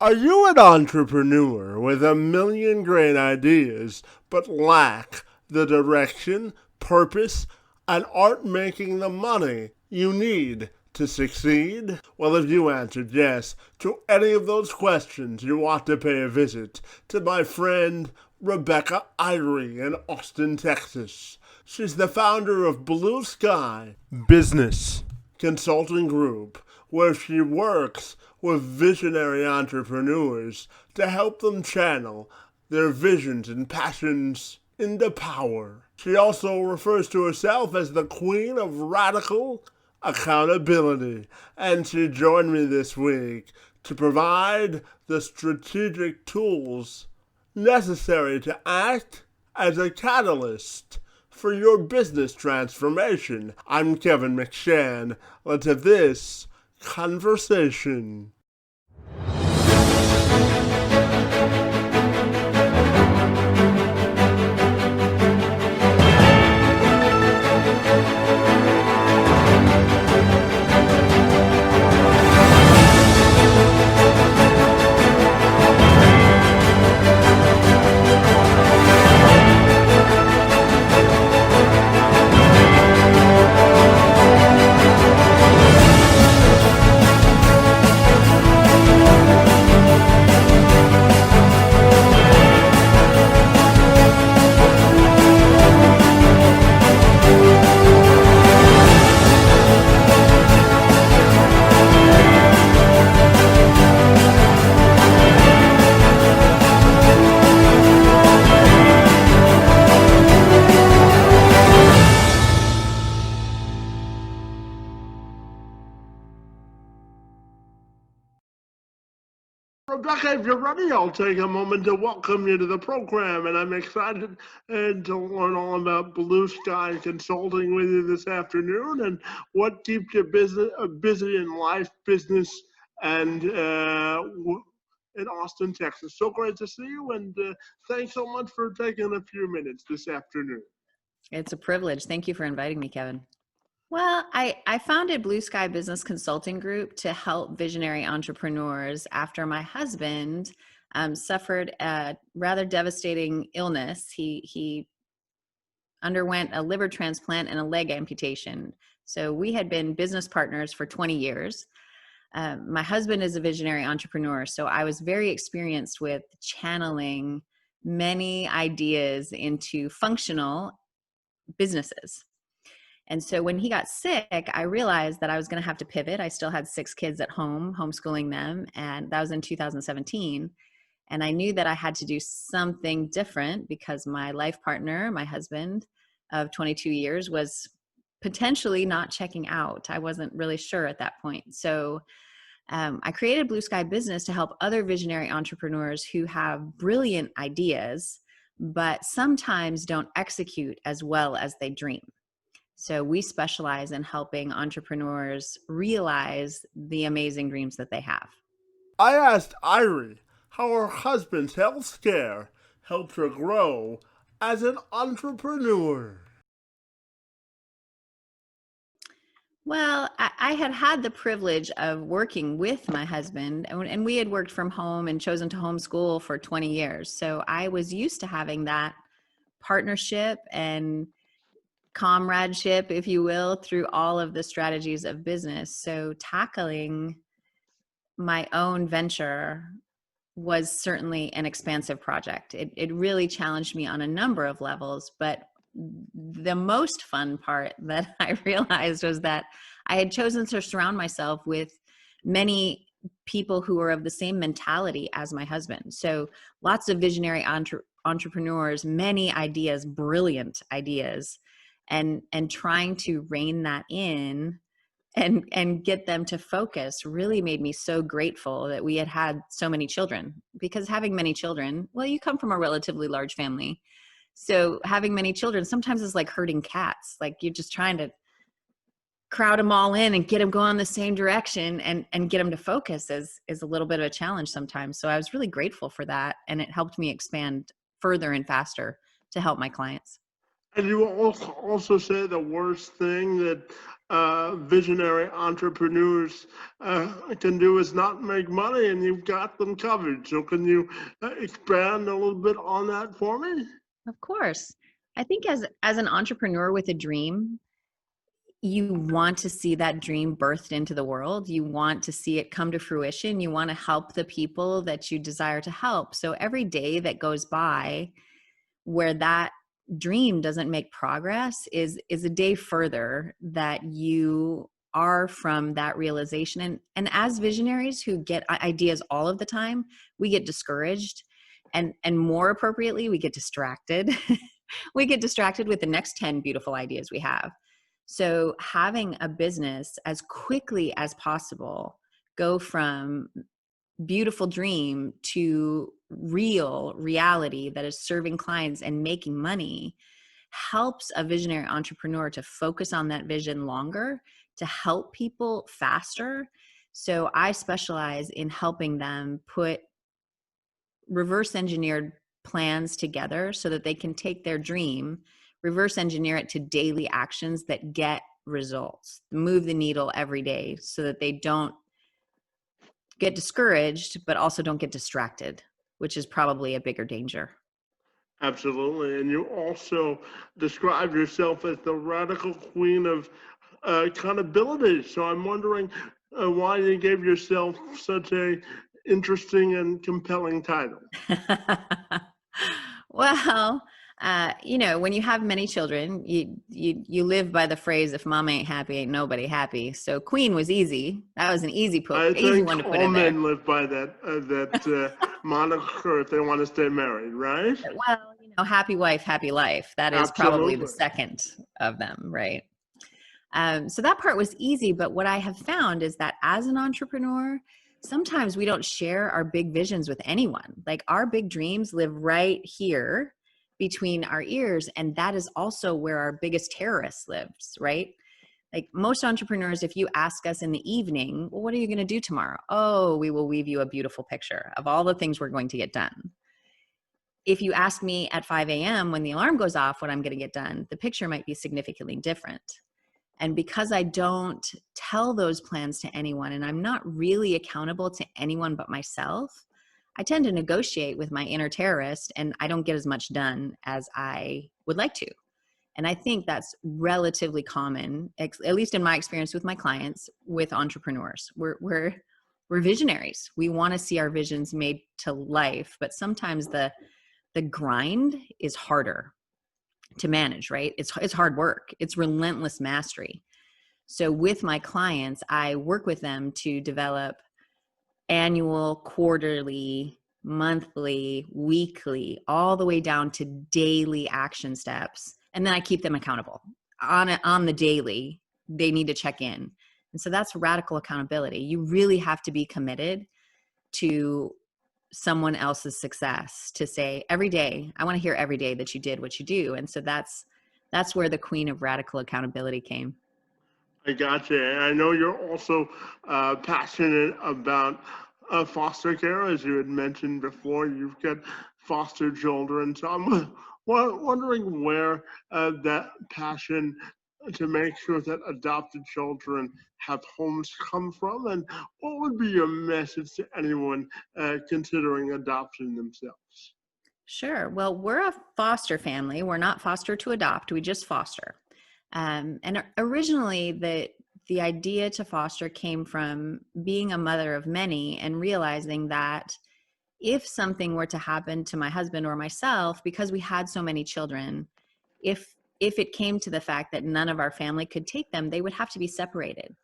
Are you an entrepreneur with a million great ideas but lack the direction, purpose, and aren't making the money you need to succeed? Well, if you answered yes to any of those questions, you ought to pay a visit to my friend Rebecca Irey in Austin, Texas. She's the founder of Blue Sky Business Consulting Group, where she works with visionary entrepreneurs to help them channel their visions and passions into power. She also refers to herself as the queen of radical accountability, and she joined me this week to provide the strategic tools necessary to act as a catalyst for your business transformation. I'm Kevin McShann. Let's have this conversation. Rebecca, if you're ready, I'll take a moment to welcome you to the program, and I'm excited to learn all about Blue Sky Consulting with you this afternoon and what keeps you busy in life, business, and in Austin, Texas. So great to see you, and thanks so much for taking a few minutes this afternoon. It's a privilege. Thank you for inviting me, Kevin. Well, I founded Blue Sky Business Consulting Group to help visionary entrepreneurs after my husband suffered a rather devastating illness. He underwent a liver transplant and a leg amputation. So we had been business partners for 20 years. My husband is a visionary entrepreneur, so I was very experienced with channeling many ideas into functional businesses. And so when he got sick, I realized that I was going to have to pivot. I still had 6 kids at home, homeschooling them, and that was in 2017. And I knew that I had to do something different because my life partner, my husband of 22 years, was potentially not checking out. I wasn't really sure at that point. So I created Blue Sky Business to help other visionary entrepreneurs who have brilliant ideas, but sometimes don't execute as well as they dream. So we specialize in helping entrepreneurs realize the amazing dreams that they have. I asked Irey how her husband's health scare helped her grow as an entrepreneur. Well, I had the privilege of working with my husband, and we had worked from home and chosen to homeschool for 20 years. So I was used to having that partnership and comradeship, if you will, through all of the strategies of business. So tackling my own venture was certainly an expansive project. It really challenged me on a number of levels, but the most fun part that I realized was that I had chosen to surround myself with many people who were of the same mentality as my husband. So lots of visionary entrepreneurs, many ideas, brilliant ideas, and trying to rein that in and get them to focus really made me so grateful that we had so many children. Because having many children, well, you come from a relatively large family. So having many children sometimes is like herding cats. Like you're just trying to crowd them all in and get them going the same direction and get them to focus is a little bit of a challenge sometimes. So I was really grateful for that. And it helped me expand further and faster to help my clients. And you also say the worst thing that visionary entrepreneurs can do is not make money, and you've got them covered. So, can you expand a little bit on that for me? Of course. I think as an entrepreneur with a dream, you want to see that dream birthed into the world. You want to see it come to fruition. You want to help the people that you desire to help. So every day that goes by where that dream doesn't make progress is a day further that you are from that realization. And as visionaries who get ideas all of the time, we get discouraged, and more appropriately, we get distracted. We get distracted with the next 10 beautiful ideas we have. So having a business as quickly as possible go from beautiful dream to real reality that is serving clients and making money helps a visionary entrepreneur to focus on that vision longer, to help people faster. So I specialize in helping them put reverse engineered plans together so that they can take their dream, reverse engineer it to daily actions that get results, move the needle every day so that they don't get discouraged, but also don't get distracted, which is probably a bigger danger. Absolutely. And you also describe yourself as the radical queen of accountability. So, I'm wondering why you gave yourself such a interesting and compelling title. Well, when you have many children, you live by the phrase, "If mom ain't happy, ain't nobody happy." So Queen was easy. That was an I easy think one to put all in there. men live by that moniker if they want to stay married, right? Well, happy wife, happy life. That is probably the Absolutely. second of them, right? So that part was easy. But what I have found is that as an entrepreneur, sometimes we don't share our big visions with anyone. Like our big dreams live right here between our ears. And that is also where our biggest terrorist lives, right? Like most entrepreneurs, if you ask us in the evening, well, what are you going to do tomorrow? Oh, we will weave you a beautiful picture of all the things we're going to get done. If you ask me at 5 a.m. when the alarm goes off what I'm going to get done, the picture might be significantly different. And because I don't tell those plans to anyone and I'm not really accountable to anyone but myself, I tend to negotiate with my inner terrorist and I don't get as much done as I would like to. And I think that's relatively common, at least in my experience with my clients, with entrepreneurs. We're visionaries. We want to see our visions made to life, but sometimes the grind is harder to manage, right? It's hard work. It's relentless mastery. So with my clients, I work with them to develop annual, quarterly, monthly, weekly, all the way down to daily action steps. And then I keep them accountable on the daily. They need to check in. And so that's radical accountability. You really have to be committed to someone else's success, to say every day, I want to hear every day that you did what you do. And so that's where the queen of radical accountability came. I gotcha. And I know you're also passionate about foster care, as you had mentioned before. You've got foster children. So I'm wondering where that passion to make sure that adopted children have homes come from, and what would be your message to anyone considering adoption themselves? Sure. Well, we're a foster family. We're not foster to adopt. We just foster. And originally, the idea to foster came from being a mother of many and realizing that if something were to happen to my husband or myself, because we had so many children, if it came to the fact that none of our family could take them, they would have to be separated.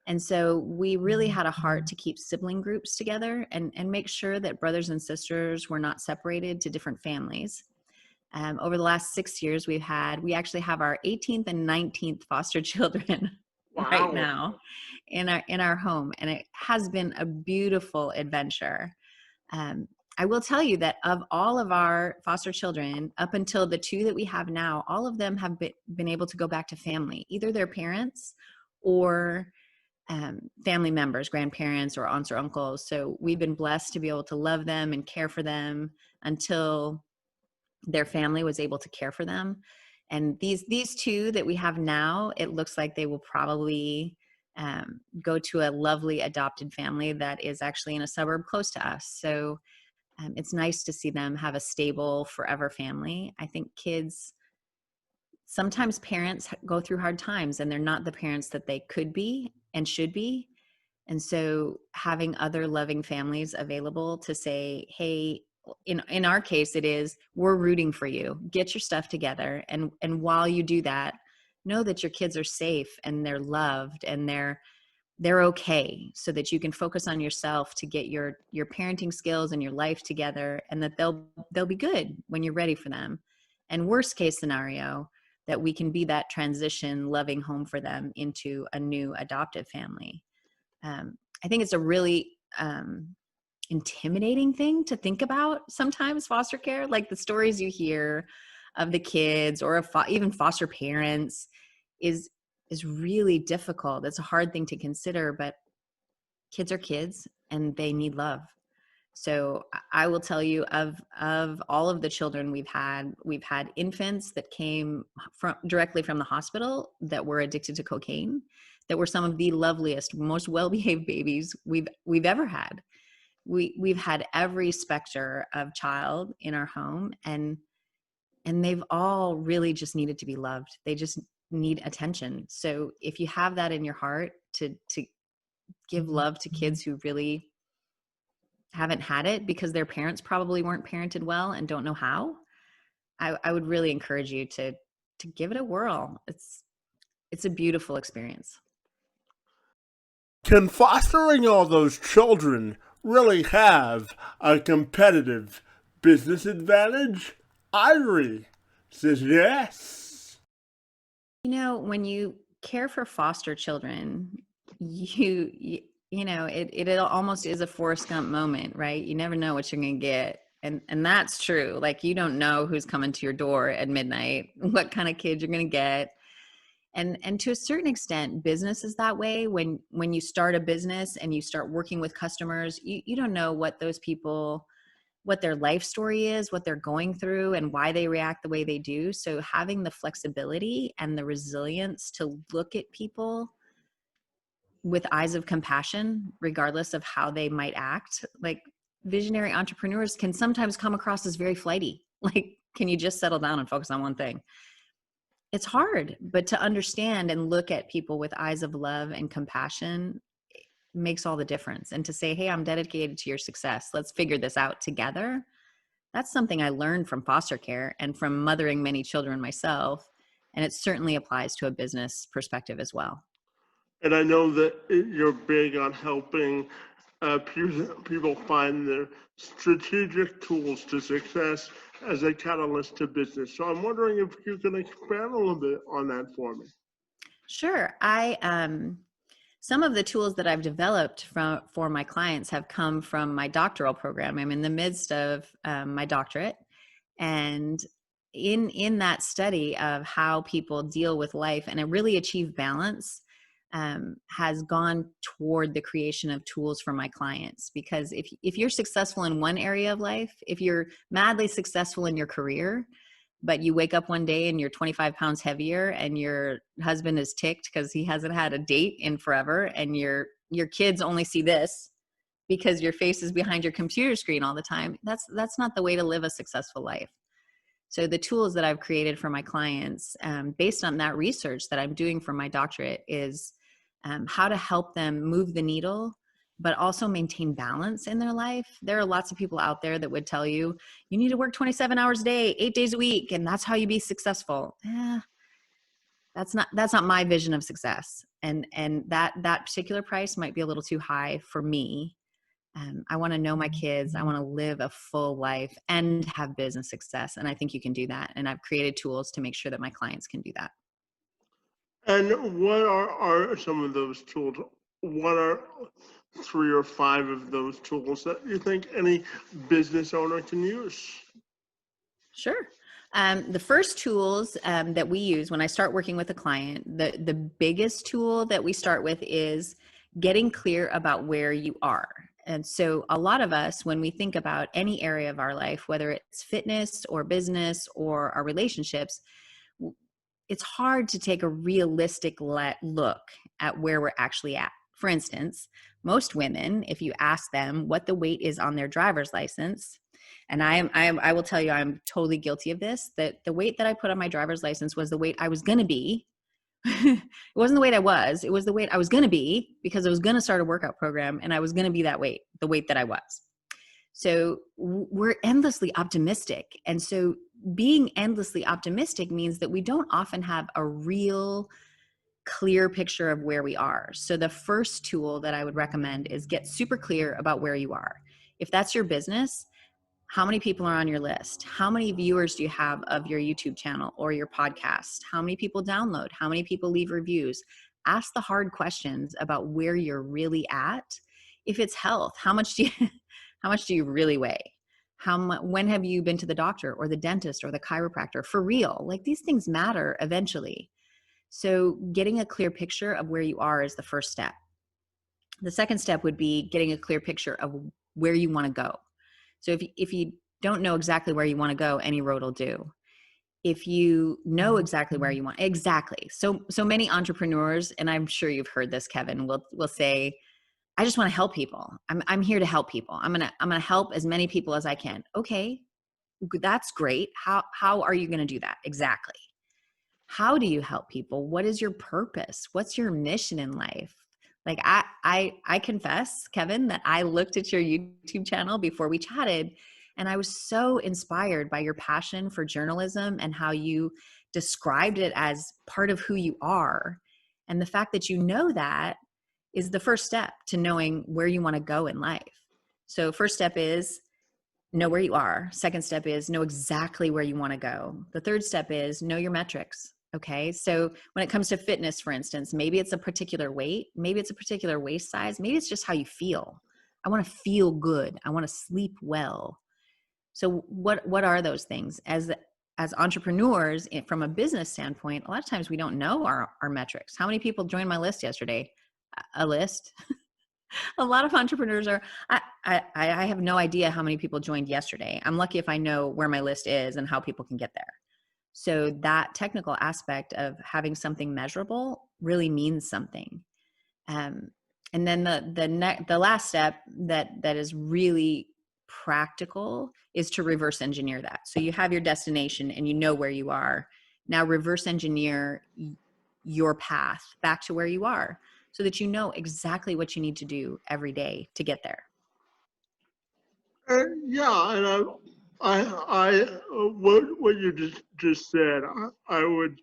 And so we really had a heart to keep sibling groups together and make sure that brothers and sisters were not separated to different families. Over the last 6 years, we actually have our 18th and 19th foster children right Wow. now in our home, and it has been a beautiful adventure. Um, I will tell you that of all of our foster children, up until the two that we have now, all of them have been able to go back to family, either their parents or family members, grandparents or aunts or uncles. So we've been blessed to be able to love them and care for them until their family was able to care for them. And these two that we have now, it looks like they will probably go to a lovely adopted family that is actually in a suburb close to us. So it's nice to see them have a stable forever family. I think kids, sometimes parents go through hard times and they're not the parents that they could be and should be. And so having other loving families available to say, hey, in our case, it is, we're rooting for you. Get your stuff together. And while you do that, know that your kids are safe and they're loved and they're okay, so that you can focus on yourself to get your parenting skills and your life together, and that they'll be good when you're ready for them. And worst case scenario, that we can be that transition loving home for them into a new adoptive family. I think it's a really intimidating thing to think about sometimes, foster care, like the stories you hear of the kids or even foster parents is really difficult. It's a hard thing to consider, but kids are kids and they need love. So I will tell you, of all of the children we've had infants that came directly from the hospital that were addicted to cocaine, that were some of the loveliest, most well-behaved babies we've ever had. We've had every specter of child in our home, and they've all really just needed to be loved. They just need attention. So if you have that in your heart to give love to kids who really haven't had it because their parents probably weren't parented well and don't know how, I would really encourage you to give it a whirl. It's a beautiful experience. Can fostering all those children really have a competitive business advantage? Irey says yes. When you care for foster children, it almost is a Forrest Gump moment, right? You never know what you're going to get. And that's true. Like, you don't know who's coming to your door at midnight, what kind of kid you're going to get. And to a certain extent, business is that way. When you start a business and you start working with customers, you don't know what those people, what their life story is, what they're going through, and why they react the way they do. So having the flexibility and the resilience to look at people with eyes of compassion, regardless of how they might act. Like, visionary entrepreneurs can sometimes come across as very flighty. Like, can you just settle down and focus on one thing? It's hard, but to understand and look at people with eyes of love and compassion makes all the difference. And to say, hey, I'm dedicated to your success. Let's figure this out together. That's something I learned from foster care and from mothering many children myself. And it certainly applies to a business perspective as well. And I know that you're big on helping people find their strategic tools to success as a catalyst to business. So I'm wondering if you can expand a little bit on that for me. Sure. Some of the tools that I've developed for my clients have come from my doctoral program. I'm in the midst of my doctorate, and in that study of how people deal with life and really achieve balance, has gone toward the creation of tools for my clients. Because if you're successful in one area of life, if you're madly successful in your career, but you wake up one day and you're 25 pounds heavier and your husband is ticked because he hasn't had a date in forever, and your kids only see this because your face is behind your computer screen all the time, that's not the way to live a successful life. So the tools that I've created for my clients, based on that research that I'm doing for my doctorate, is how to help them move the needle, but also maintain balance in their life. There are lots of people out there that would tell you, you need to work 27 hours a day, 8 days a week, and that's how you be successful. That's not my vision of success. And that particular price might be a little too high for me. I want to know my kids. I want to live a full life and have business success. And I think you can do that. And I've created tools to make sure that my clients can do that. And what are some of those tools? What are 3 or 5 of those tools that you think any business owner can use? Sure. The first tools that we use when I start working with a client, the biggest tool that we start with is getting clear about where you are. And so a lot of us, when we think about any area of our life, whether it's fitness or business or our relationships, it's hard to take a realistic look at where we're actually at. For instance, most women, if you ask them what the weight is on their driver's license, and I will tell you, I'm totally guilty of this, that the weight that I put on my driver's license was the weight I was going to be. It wasn't the weight I was, it was the weight I was going to be, because I was going to start a workout program and I was going to be that weight, the weight that I was. So we're endlessly optimistic. And so being endlessly optimistic means that we don't often have a real clear picture of where we are. So the first tool that I would recommend is get super clear about where you are. If that's your business, how many people are on your list? How many viewers do you have of your YouTube channel or your podcast? How many people download? How many people leave reviews? Ask the hard questions about where you're really at. If it's health, how much do you really weigh? When have you been to the doctor or the dentist or the chiropractor? For real, like, these things matter eventually. So getting a clear picture of where you are is the first step. The second step would be getting a clear picture of where you want to go. So if you don't know exactly where you want to go, any road will do. If you know exactly where you want, exactly. So many entrepreneurs, and I'm sure you've heard this, Kevin, will say, I just want to help people. I'm here to help people. I'm gonna help as many people as I can. Okay, that's great. How are you gonna do that? Exactly. How do you help people? What is your purpose? What's your mission in life? Like, I confess, Kevin, that I looked at your YouTube channel before we chatted, and I was so inspired by your passion for journalism and how you described it as part of who you are. And the fact that you know that is the first step to knowing where you want to go in life. So first step is know where you are. Second step is know exactly where you want to go. The third step is know your metrics. Okay. So when it comes to fitness, for instance, maybe it's a particular weight, maybe it's a particular waist size, maybe it's just how you feel. I want to feel good. I want to sleep well. So what are those things? As entrepreneurs, from a business standpoint, a lot of times we don't know our metrics. How many people joined my list yesterday? A list. A lot of entrepreneurs are, I have no idea how many people joined yesterday. I'm lucky if I know where my list is and how people can get there. So that technical aspect of having something measurable really means something. And then the last step that is really practical is to reverse engineer that. So you have your destination and you know where you are. Now reverse engineer your path back to where you are, so that you know exactly what you need to do every day to get there. Yeah, and what you just said, I would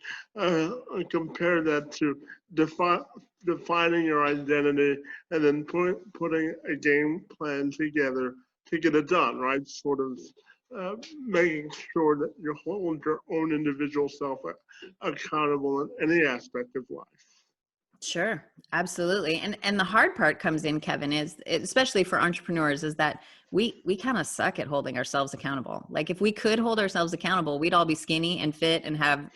compare that to defining your identity and then putting a game plan together to get it done, right? Sort of making sure that you hold your own individual self accountable in any aspect of life. Sure, absolutely. And the hard part comes in, Kevin, is especially for entrepreneurs, is that we kind of suck at holding ourselves accountable. Like, if we could hold ourselves accountable, we'd all be skinny and fit and have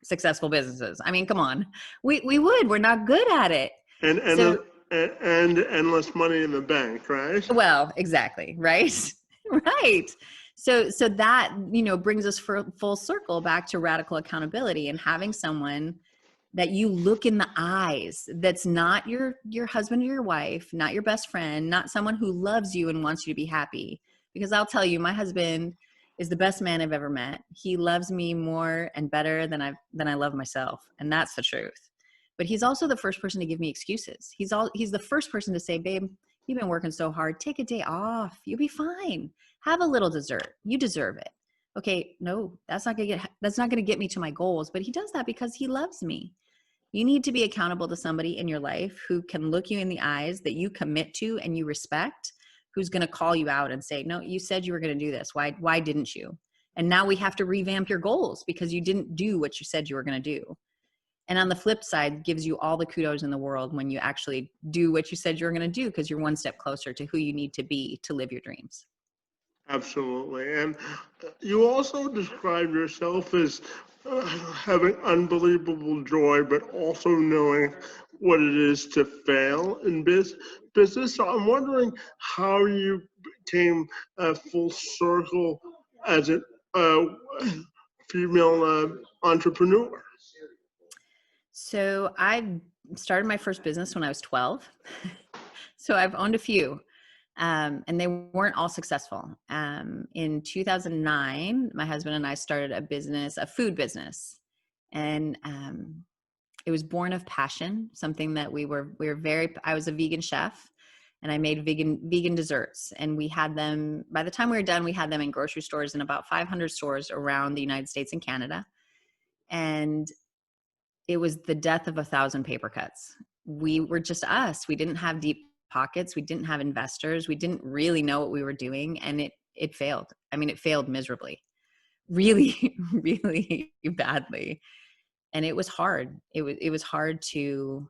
successful businesses. I mean, come on, we would. We're not good at it. And So, endless money in the bank, right? well, exactly, right, right. So that, brings us full circle back to radical accountability and having someone that you look in the eyes, that's not your husband or your wife, not your best friend, not someone who loves you and wants you to be happy. Because I'll tell you, my husband is the best man I've ever met. He loves me more and better than I love myself. And that's the truth. But he's also the first person to give me excuses. He's the first person to say, babe, you've been working so hard. Take a day off. You'll be fine. Have a little dessert. You deserve it. Okay, no, that's not gonna get me to my goals. But he does that because he loves me. You need to be accountable to somebody in your life who can look you in the eyes, that you commit to and you respect, who's going to call you out and say, no, you said you were going to do this. Why didn't you? And now we have to revamp your goals because you didn't do what you said you were going to do. And on the flip side, gives you all the kudos in the world when you actually do what you said you were going to do, because you're one step closer to who you need to be to live your dreams. Absolutely. And you also describe yourself as having unbelievable joy, but also knowing what it is to fail in business. So I'm wondering how you became full circle as a female entrepreneur. So I started my first business when I was 12. So I've owned a few, and they weren't all successful. In 2009, my husband and I started a business, a food business, and it was born of passion. Something that we were very. I was a vegan chef, and I made vegan desserts, and we had them. By the time we were done, we had them in grocery stores in about 500 stores around the United States and Canada, and it was the death of 1,000 paper cuts. We were just us. We didn't have deep pockets. We didn't have investors. We didn't really know what we were doing, and it failed. I mean, it failed miserably, really, really badly. And it was hard. It was hard to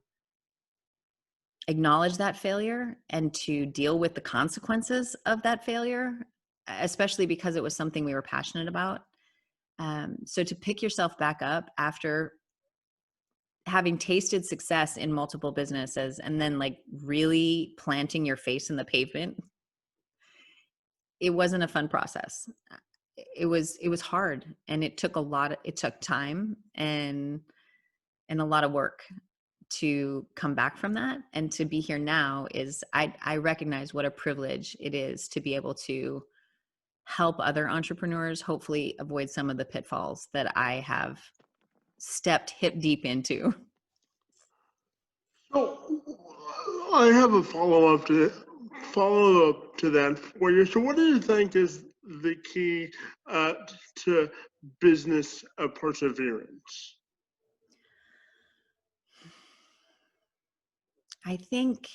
acknowledge that failure and to deal with the consequences of that failure, especially because it was something we were passionate about. So to pick yourself back up after having tasted success in multiple businesses and then like really planting your face in the pavement, it wasn't a fun process. It was hard, and it took time and a lot of work to come back from that. And to be here now is I recognize what a privilege it is to be able to help other entrepreneurs hopefully avoid some of the pitfalls that I have stepped hip deep into. So I have a follow up to that for you. So what do you think is the key to business perseverance? I think,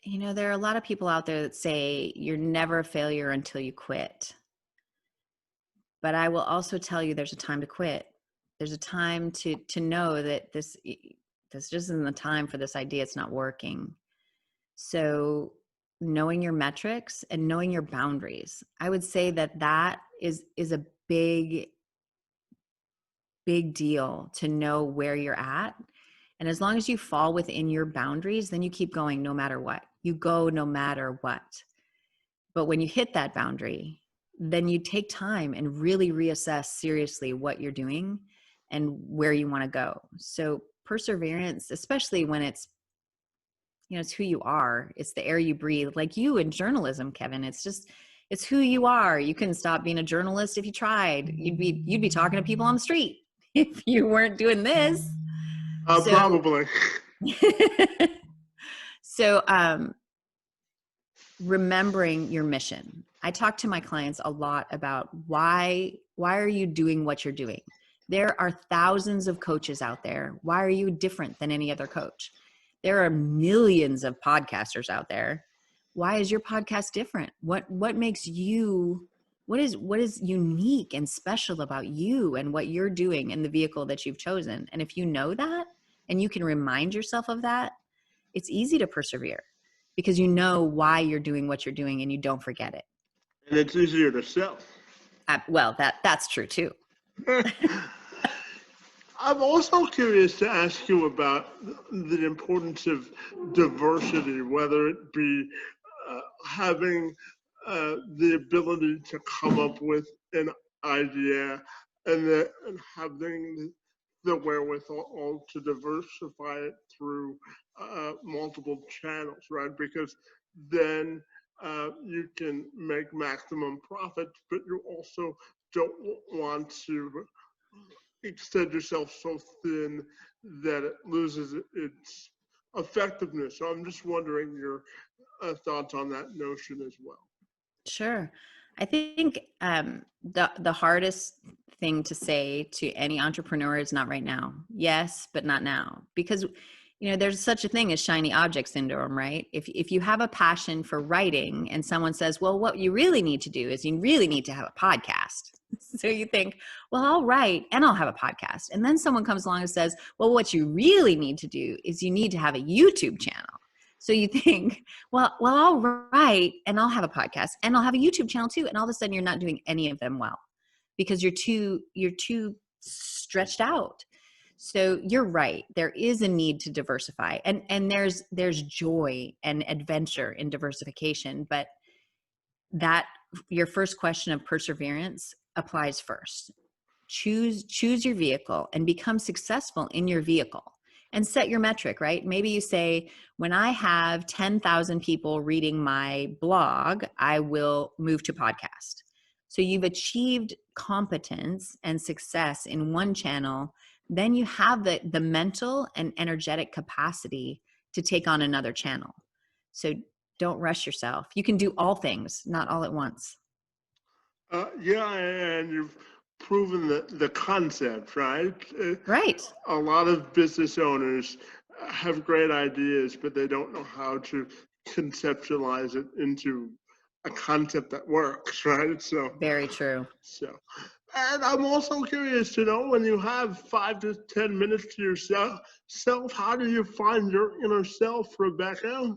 there are a lot of people out there that say you're never a failure until you quit. But I will also tell you there's a time to quit. There's a time to know that this just isn't the time for this idea. It's not working. So knowing your metrics and knowing your boundaries, I would say that is a big deal, to know where you're at. And as long as you fall within your boundaries, then you keep going no matter what. You go no matter what. But when you hit that boundary, then you take time and really reassess seriously what you're doing and where you want to go. So perseverance, especially when it's who you are. It's the air you breathe, like you in journalism, Kevin. It's who you are. You couldn't stop being a journalist if you tried. You'd be talking to people on the street if you weren't doing this. Probably. So, remembering your mission. I talk to my clients a lot about why are you doing what you're doing? There are thousands of coaches out there. Why are you different than any other coach? There are millions of podcasters out there. Why is your podcast different? What makes you, what is unique and special about you and what you're doing in the vehicle that you've chosen? And if you know that and you can remind yourself of that, it's easy to persevere because you know why you're doing what you're doing and you don't forget it. And it's easier to sell. Well, that's true too. I'm also curious to ask you about the importance of diversity, whether it be having the ability to come up with an idea and having the wherewithal to diversify it through multiple channels, right? Because then you can make maximum profit, but you also don't want to extend yourself so thin that it loses its effectiveness. So I'm just wondering your thoughts on that notion as well. Sure. I think the hardest thing to say to any entrepreneur is not right now. Yes, but not now. Because there's such a thing as shiny object syndrome, right? If you have a passion for writing and someone says, well, what you really need to do is you really need to have a podcast. So you think, well, I'll write and I'll have a podcast. And then someone comes along and says, well, what you really need to do is you need to have a YouTube channel. So you think, well, I'll write and I'll have a podcast and I'll have a YouTube channel too. And all of a sudden you're not doing any of them well because you're too stretched out. So you're right. There is a need to diversify, and there's joy and adventure in diversification, but that your first question of perseverance applies first. choose your vehicle and become successful in your vehicle, and set your metric, right? Maybe you say, when I have 10,000 people reading my blog, I will move to podcast. So you've achieved competence and success in one channel, then you have the mental and energetic capacity to take on another channel. So don't rush yourself. You can do all things, not all at once. Yeah, and you've proven the concept, right? Right. A lot of business owners have great ideas, but they don't know how to conceptualize it into a concept that works, right? Very true. And I'm also curious to know, when you have 5 to 10 minutes to yourself, how do you find your inner self, Rebecca?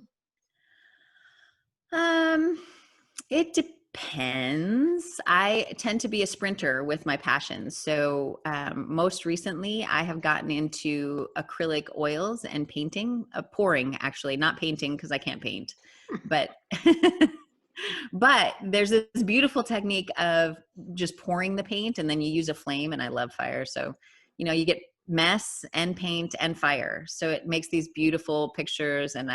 It depends. I tend to be a sprinter with my passions. So most recently, I have gotten into acrylic oils and painting, pouring actually, not painting because I can't paint, but but there's this beautiful technique of just pouring the paint, and then you use a flame, and I love fire. So, you get mess and paint and fire. So it makes these beautiful pictures, and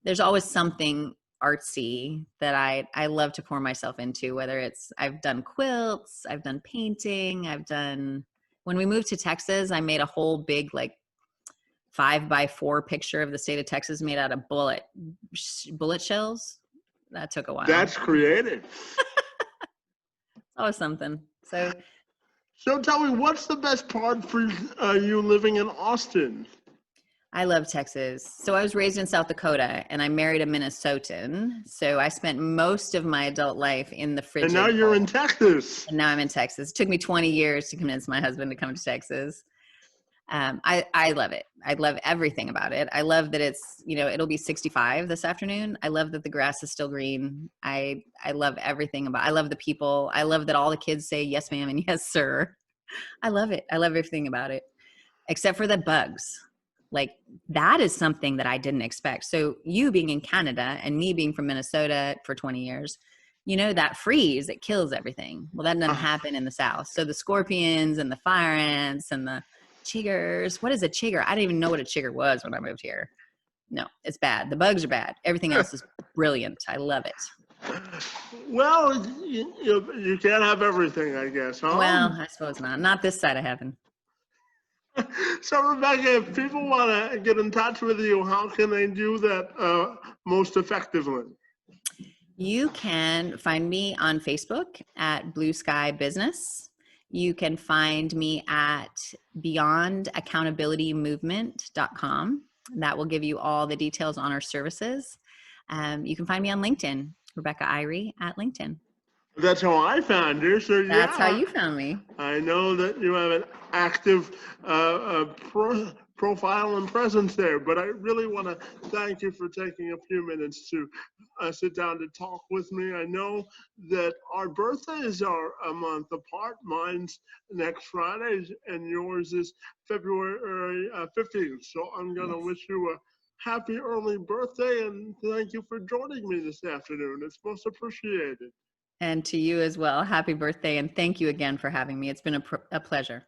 there's always something artsy that I love to pour myself into, whether it's, I've done quilts, I've done painting, when we moved to Texas, I made a whole big, like 5x4 picture of the state of Texas made out of bullet shells. That took a while. That's creative. It's always something. So tell me, what's the best part for you living in Austin? I love Texas. So I was raised in South Dakota, and I married a Minnesotan. So I spent most of my adult life in the frigid. And now you're in Texas. And now I'm in Texas. It took me 20 years to convince my husband to come to Texas. I love it. I love everything about it. I love that it's, it'll be 65 this afternoon. I love that the grass is still green. I love everything I love the people. I love that all the kids say yes, ma'am, and yes, sir. I love it. I love everything about it, except for the bugs. Like, that is something that I didn't expect. So you being in Canada and me being from Minnesota for 20 years, that freeze, it kills everything. Well, that doesn't happen in the South. So the scorpions and the fire ants and the chiggers. What is a chigger? I didn't even know what a chigger was when I moved here. No, it's bad. The bugs are bad. Everything else is brilliant. I love it. Well, you can't have everything, I guess, huh? Well, I suppose not. Not this side of heaven. So, Rebecca, if people want to get in touch with you, how can they do that most effectively? You can find me on Facebook at Blue Sky Business. You can find me at beyondaccountabilitymovement.com. That will give you all the details on our services. You can find me on LinkedIn, Rebecca Irey at LinkedIn. That's how I found you. So that's how you found me. I know that you have an active profile and presence there, but I really want to thank you for taking a few minutes to sit down to talk with me. I know that our birthdays are a month apart. Mine's next Friday, and yours is February 15th. So I'm going to wish you a happy early birthday, and thank you for joining me this afternoon. It's most appreciated. And to you as well. Happy birthday. And thank you again for having me. It's been a pleasure.